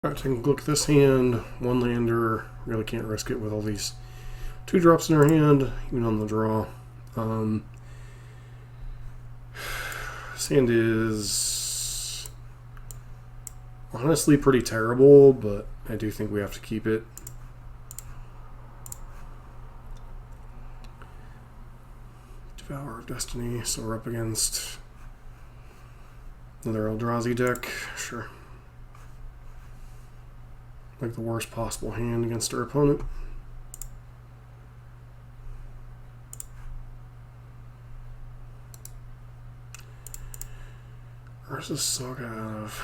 Alright, taking a look at this hand. One lander. Really can't risk it with all these 2-drops in our hand, even on the draw. This hand is honestly pretty terrible, but I do think we have to keep it. Devour of Destiny, so we're up against another Eldrazi deck. Sure. Like the worst possible hand against our opponent. Where's this Saga out of?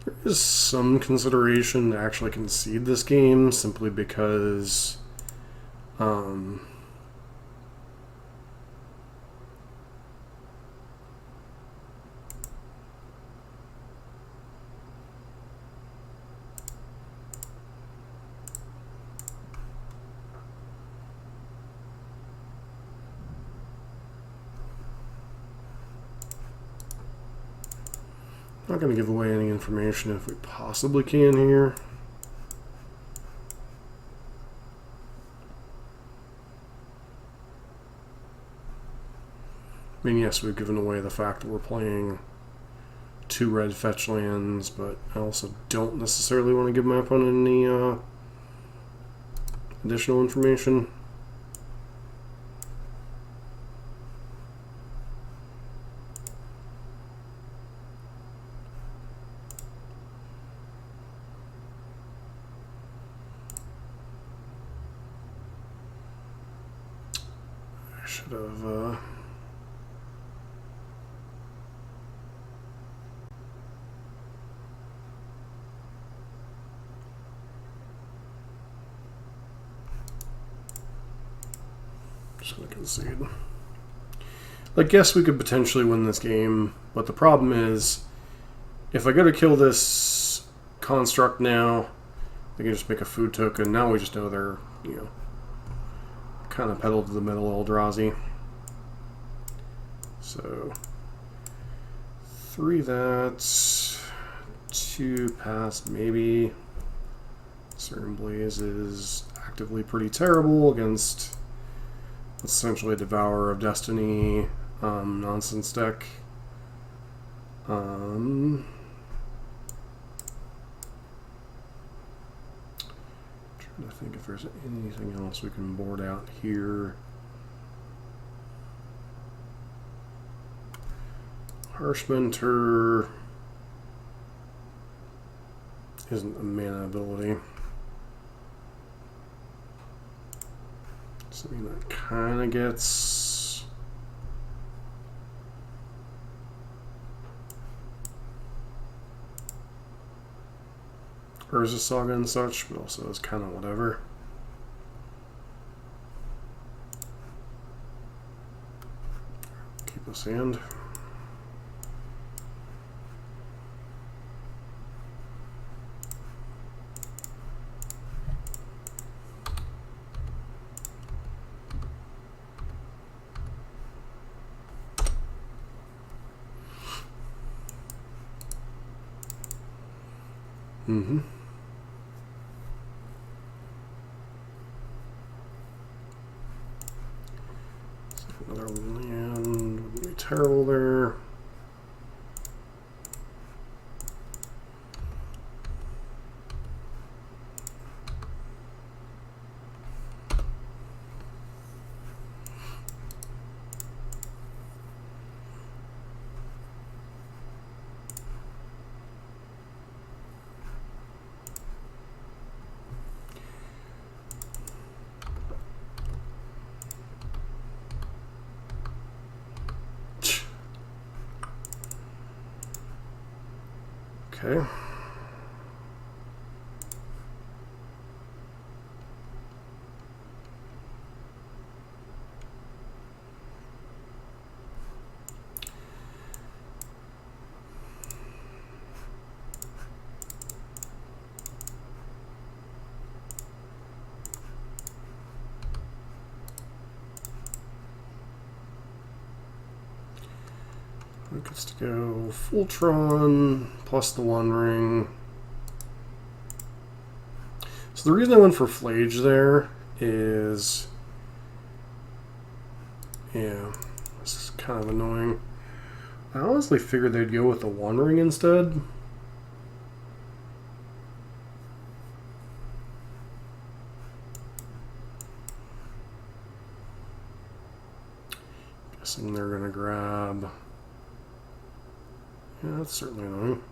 There is some consideration to actually concede this game simply because I'm not going to give away any information if we possibly can here. I mean, yes, we've given away the fact that we're playing 2 red fetch lands, but I also don't necessarily want to give my opponent any additional information. I should have just gonna concede. I guess we could potentially win this game, but the problem is, if I go to kill this construct now, they can just make a food token. Now we just know they're, you know, kind of pedal to the metal Eldrazi. So 3 that, 2 past maybe. Certain Blaze is actively pretty terrible against essentially a Devourer of Destiny nonsense deck. Trying to think if there's anything else we can board out here. Harsh Mentor isn't a mana ability. So I mean, that kind of gets Urza Saga and such, but also is kind of whatever. Keep this hand. So another land wouldn't be terrible there. Okay. it gets to go full Tron plus the One Ring. So the reason I went for Flage there is, yeah, this is kind of annoying. I honestly figured they'd go with the One Ring instead. Guessing they're going to grab... Yeah, that's certainly annoying.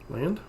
Land?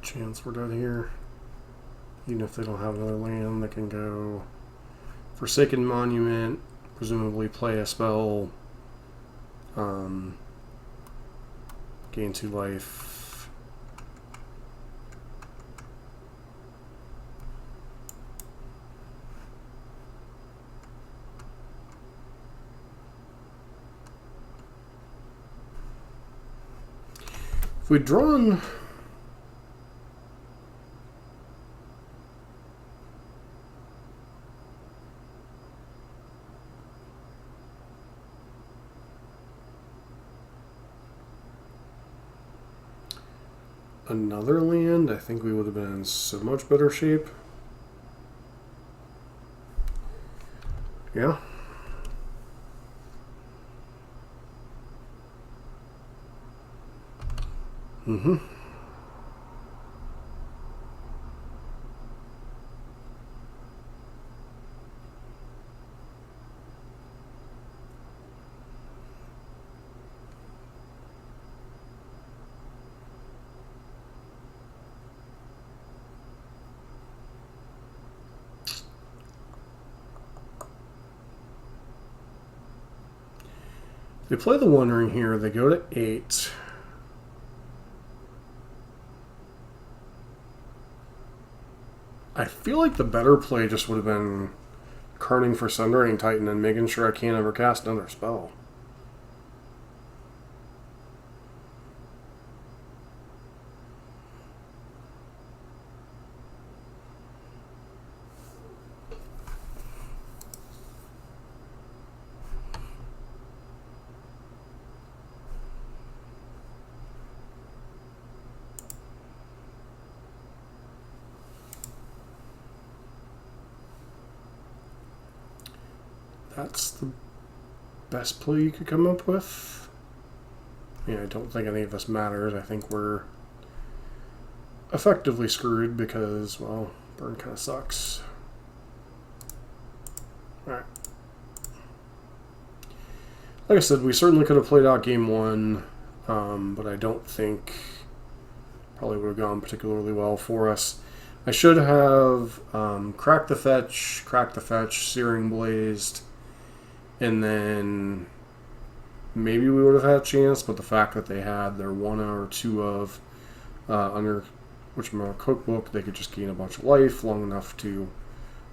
Chance we're dead here. Even if they don't have another land, they can go Forsaken Monument, presumably play a spell, gain 2 life. If we'd drawn another land, I think we would have been in so much better shape. Yeah. Mm-hmm. They play the One Ring here, they go to 8. I feel like the better play just would have been carting for Sundering Titan and making sure I can't ever cast another spell. That's the best play you could come up with. Yeah, I don't think any of this matters. I think we're effectively screwed because, well, burn kind of sucks. Alright. Like I said, we certainly could have played out game 1, but I don't think probably would have gone particularly well for us. I should have cracked the fetch, Searing Blazed, and then maybe we would have had a chance, but the fact that they had their 1 or 2 of under whichever cookbook, they could just gain a bunch of life long enough to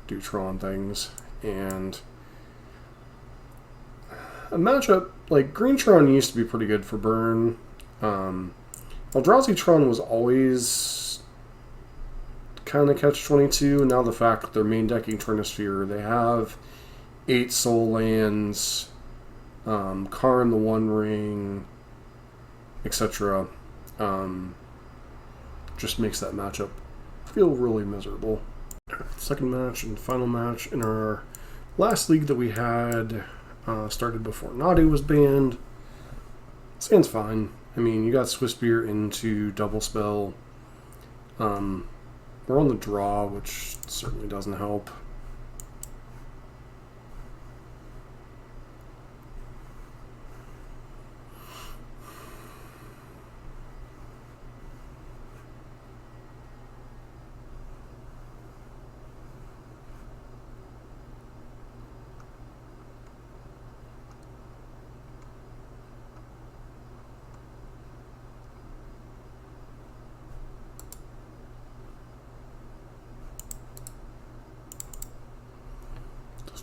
do Tron things. And a matchup like Green Tron used to be pretty good for burn. Eldrazi Tron was always kind of catch-22. Now the fact that they're main decking Trinisphere, they have 8 soul lands, Karn the One Ring, etc. Just makes that matchup feel really miserable. Second match and final match in our last league that we had started before Nadu was banned. Stands fine. I mean, you got Swissbeer into double spell. We're on the draw, which certainly doesn't help.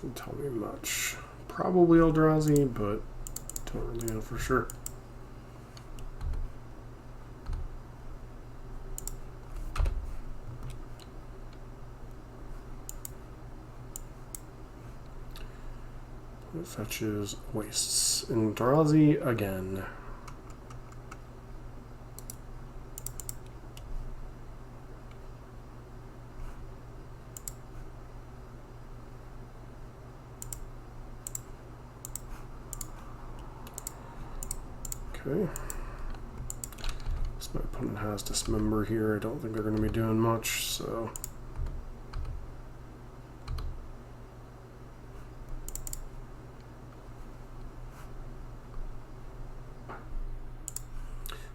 Doesn't tell me much. Probably eldrazi, but don't really know for sure. It fetches wastes. Eldrazi again. Okay. So my opponent has Dismember here. I don't think they're going to be doing much, so.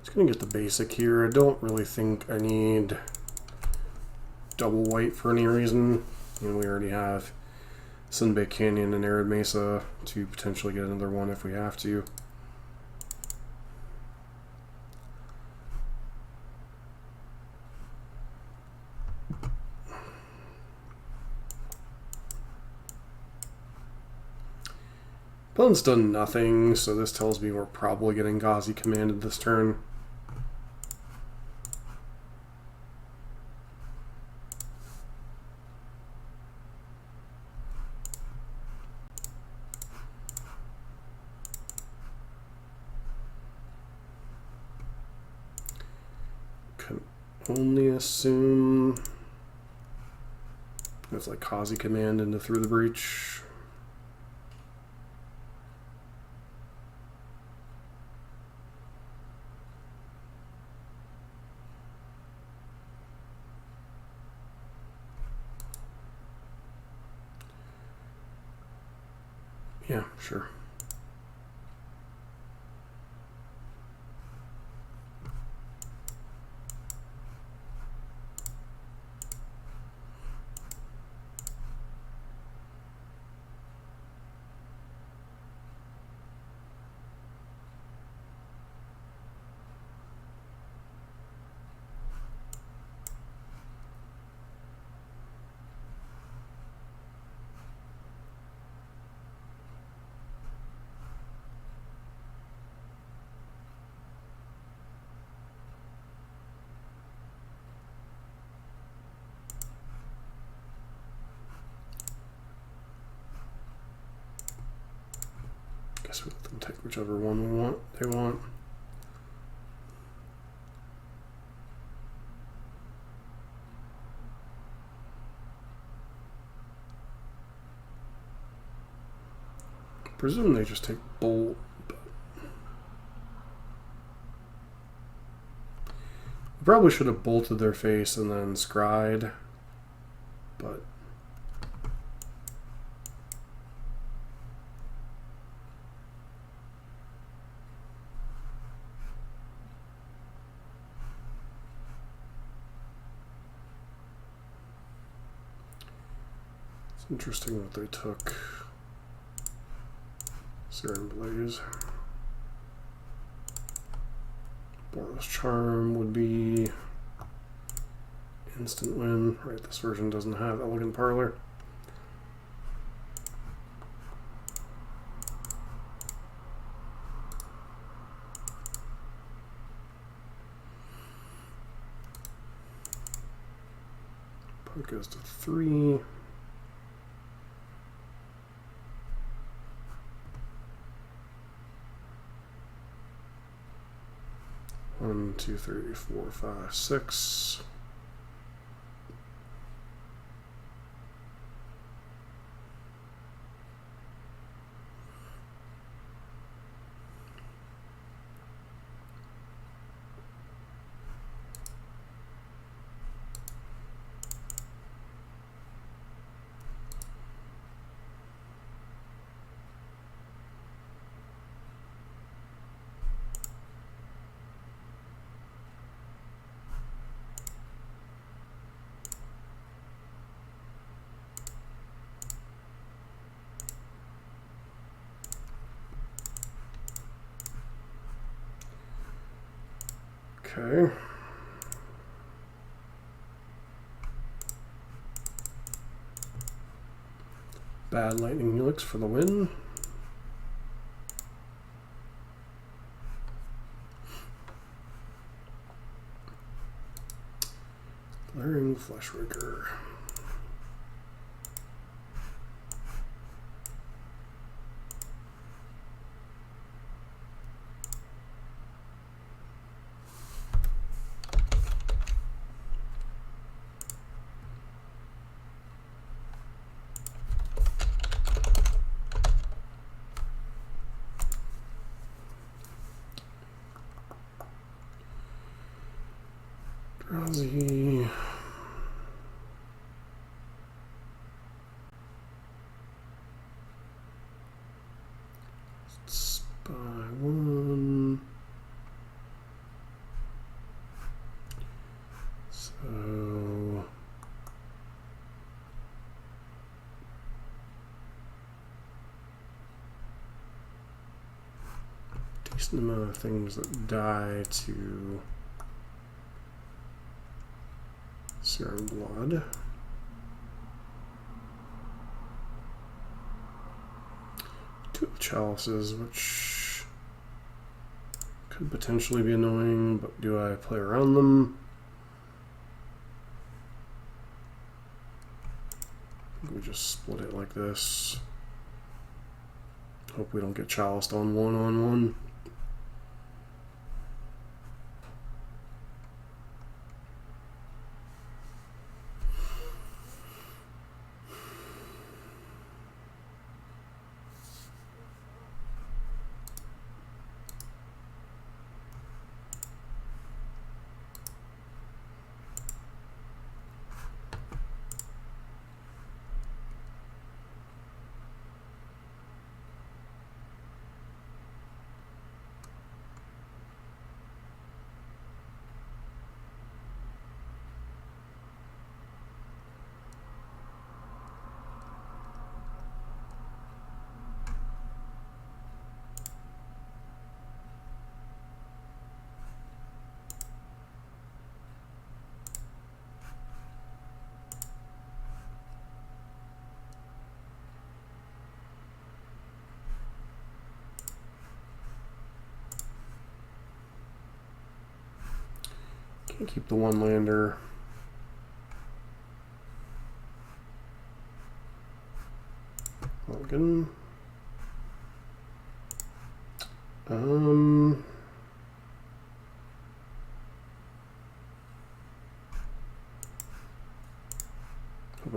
Just going to get the basic here. I don't really think I need double white for any reason. And we already have Sunbay Canyon and Arid Mesa to potentially get another one if we have to. Opponent's done nothing, so this tells me we're probably getting Ghazi commanded this turn. Can only assume it's like Ghazi command into Through the Breach. Yeah, sure. Guess we let them take whichever one they want. Presume they just take Bolt. We probably should have bolted their face and then scryed, but it's interesting that they took Searing Blaze. Boros Charm would be instant win. Right, this version doesn't have Elegant Parlor. Put goes to 3. One, two, three, 4, 5, 6. Okay. Bad lightning helix for the win. Glaring Fleshraker. Eldrazi. Spy one. So decent amount of things that die to Serum Blood. Two chalices, which could potentially be annoying, but do I play around them? We just split it like this. Hope we don't get chaliced on one. Can't keep the one lander. Logan. Hoping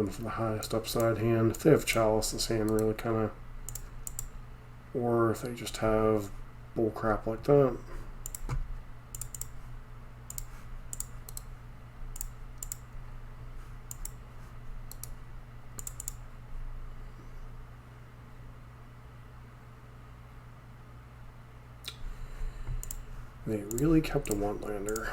for the highest upside hand. If they have chalice, this hand really kind of, or if they just have bull crap like that. They really kept a one lander.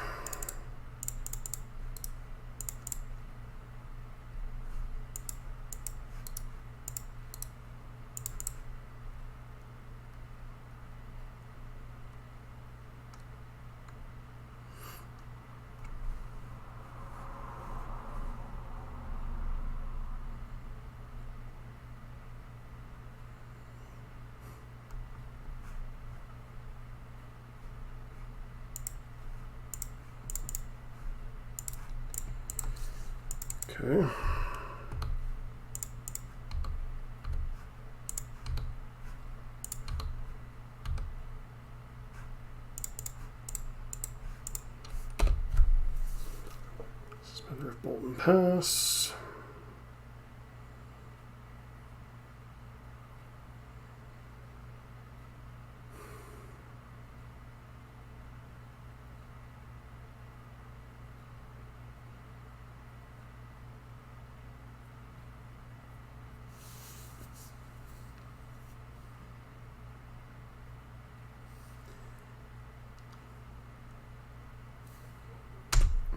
Okay. Suspender of Bolt and Pass.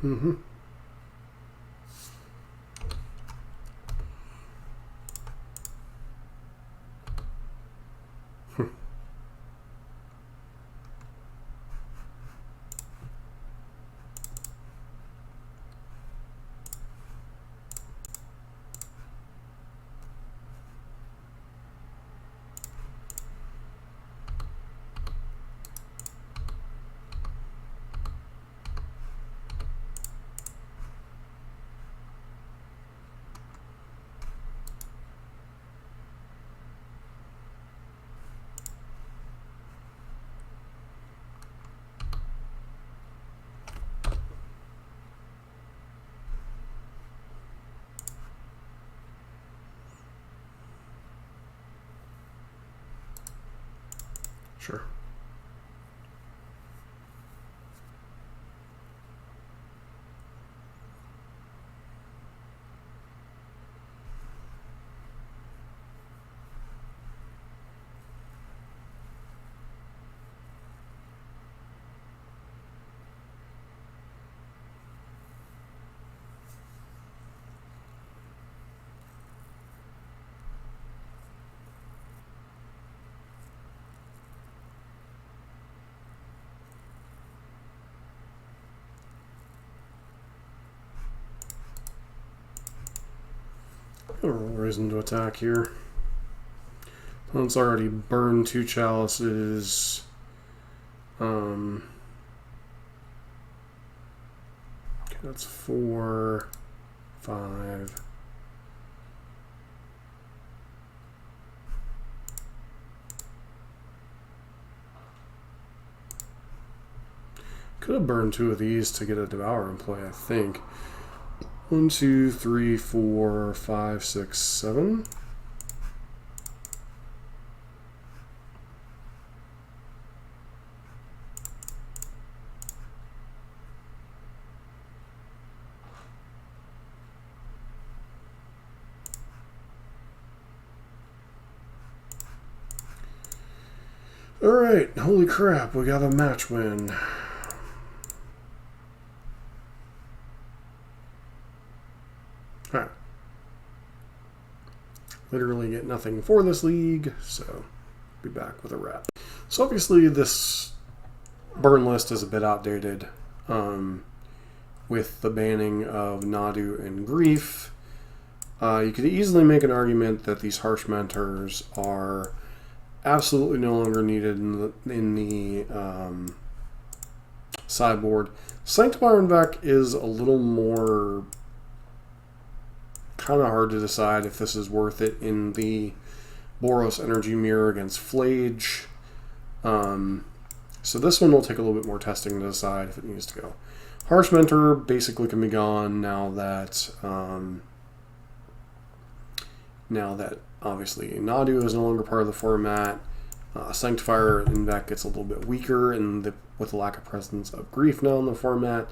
Mm-hmm. Sure. No reason to attack here. Opponent's already burned 2 chalices. Okay, that's 4, 5. Could have burned 2 of these to get a Devour in play, I think. 1, 2, 3, 4, 5, 6, 7. Alright, holy crap, we got a match win. Alright. Literally get nothing for this league, so be back with a wrap. So obviously this burn list is a bit outdated with the banning of Nadu and Grief. You could easily make an argument that these Harsh Mentors are absolutely no longer needed in the sideboard. Sanctifier and Vec is a little more kind of hard to decide if this is worth it in the Boros Energy Mirror against Flage. So this one will take a little bit more testing to decide if it needs to go. Harsh Mentor basically can be gone now that obviously Nadu is no longer part of the format. Sanctifier and Vec gets a little bit weaker with the lack of presence of Grief now in the format.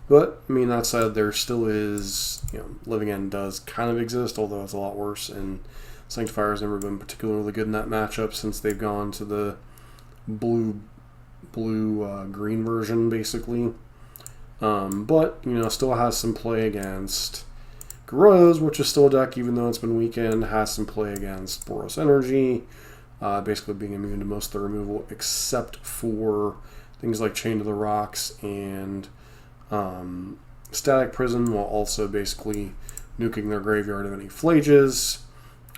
But, I mean, that said, there still is, Living End does kind of exist, although it's a lot worse, and Sanctifier has never been particularly good in that matchup since they've gone to the blue-green version, basically. But, still has some play against Garrosh, which is still a deck, even though it's been weakened, has some play against Boros Energy, basically being immune to most of the removal, except for things like Chain to the Rocks and Static Prison, while also basically nuking their graveyard of any Flages.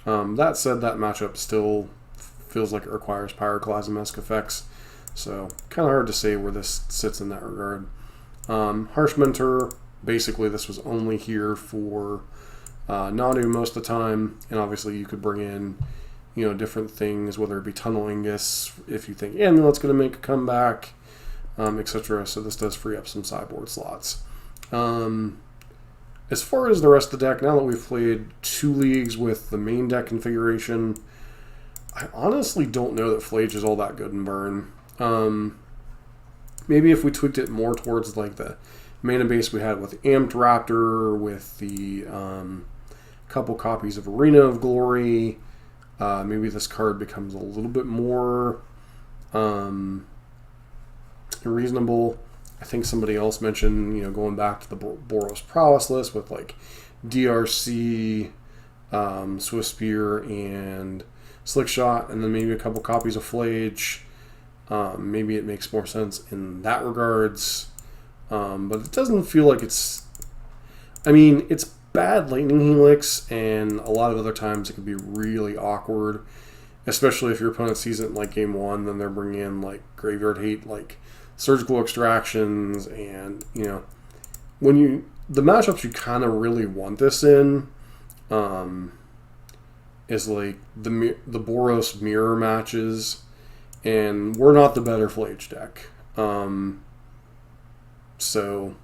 That said, that matchup still feels like it requires Pyroclasm-esque effects, so kind of hard to say where this sits in that regard. Harsh Mentor, basically this was only here for Nadu most of the time, and obviously you could bring in different things, whether it be Tunnelingus, if you think Amulet's going to make a comeback, etc. So this does free up some sideboard slots. As far as the rest of the deck, now that we've played 2 leagues with the main deck configuration, I honestly don't know that Flage is all that good in Burn. Maybe if we tweaked it more towards like the mana base we had with Amped Raptor, with the couple copies of Arena of Glory, maybe this card becomes a little bit more reasonable. I think somebody else mentioned, going back to the Boros Prowess list with like DRC, Swift Spear, and Slick Shot, and then maybe a couple copies of Flage. Maybe it makes more sense in that regards. But it doesn't feel like it's... I mean, it's bad Lightning Helix, and a lot of other times it can be really awkward, especially if your opponent sees it in like game 1, then they're bringing in like Graveyard Hate, like Surgical Extractions, and when the matchups you kind of really want this in is like the Boros mirror matches, and we're not the better Flage deck, so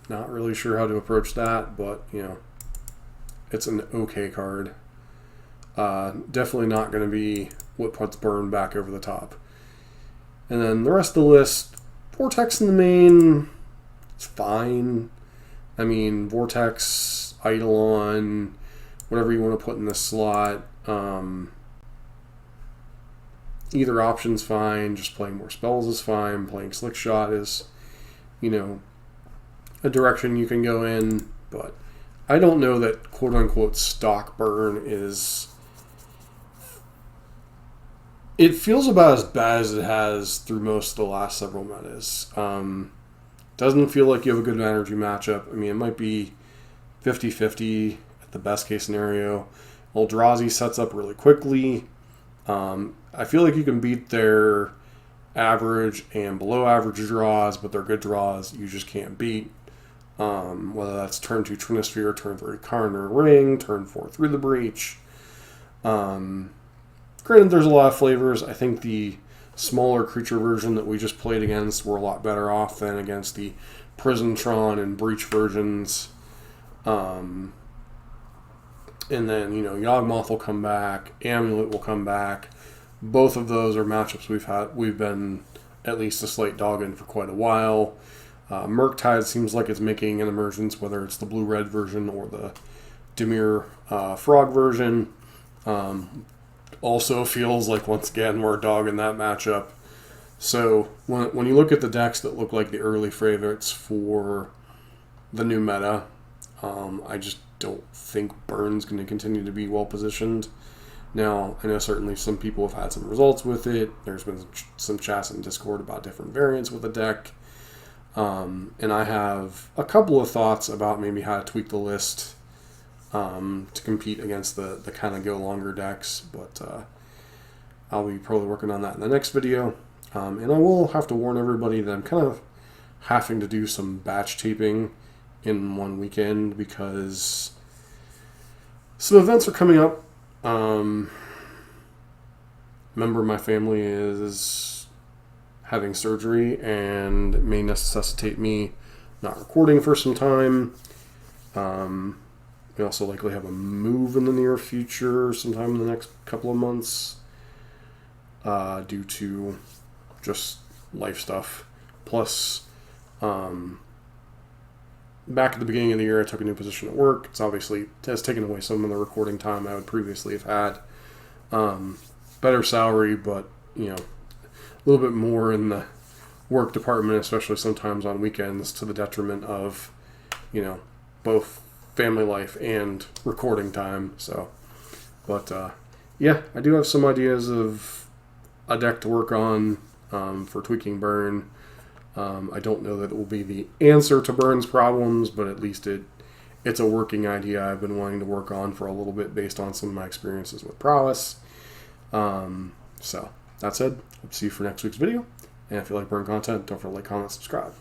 not really sure how to approach that, but it's an okay card. Definitely not going to be what puts Burn back over the top. And then the rest of the list, Vortex in the main, it's fine. I mean, Vortex, Eidolon, whatever you want to put in this slot. Either option's fine. Just playing more spells is fine. Playing Slick Shot is, you know, a direction you can go in. But I don't know that quote-unquote stock burn is... It feels about as bad as it has through most of the last several metas. Doesn't feel like you have a good energy matchup. I mean, it might be 50-50 at the best case scenario. Eldrazi sets up really quickly. I feel like you can beat their average and below average draws, but they're good draws you just can't beat. Whether that's turn 2 Trinisphere, turn 3 Karn or Ring, turn 4 Through the Breach. Granted, there's a lot of flavors. I think the smaller creature version that we just played against were a lot better off than against the Prismtron and Breach versions. And then, you know, Yawgmoth will come back, Amulet will come back. Both of those are matchups we've been at least a slight dog in for quite a while. Murktide seems like it's making an emergence, whether it's the blue-red version or the Dimir Frog version. Also feels like, once again, we're a dog in that matchup. So when you look at the decks that look like the early favorites for the new meta, I just don't think Burn's going to continue to be well positioned. Now, I know certainly some people have had some results with it. There's been some chats in Discord about different variants with the deck. And I have a couple of thoughts about maybe how to tweak the list to compete against the kind of go longer decks. But I'll be probably working on that in the next video. And I will have to warn everybody that I'm kind of having to do some batch taping in one weekend because some events are coming up. Member of my family is having surgery and may necessitate me not recording for some time. We also likely have a move in the near future, sometime in the next couple of months, due to just life stuff. Plus, back at the beginning of the year, I took a new position at work. It has taken away some of the recording time I would previously have had. Better salary, but, you know, a little bit more in the work department, especially sometimes on weekends, to the detriment of, you know, both family life and recording time. So, but yeah, I do have some ideas of a deck to work on for tweaking Burn. I don't know that it will be the answer to Burn's problems, but at least it's a working idea I've been wanting to work on for a little bit based on some of my experiences with Prowess. So, that said, hope to see you for next week's video. And if you like Burn content, don't forget to like, comment, subscribe.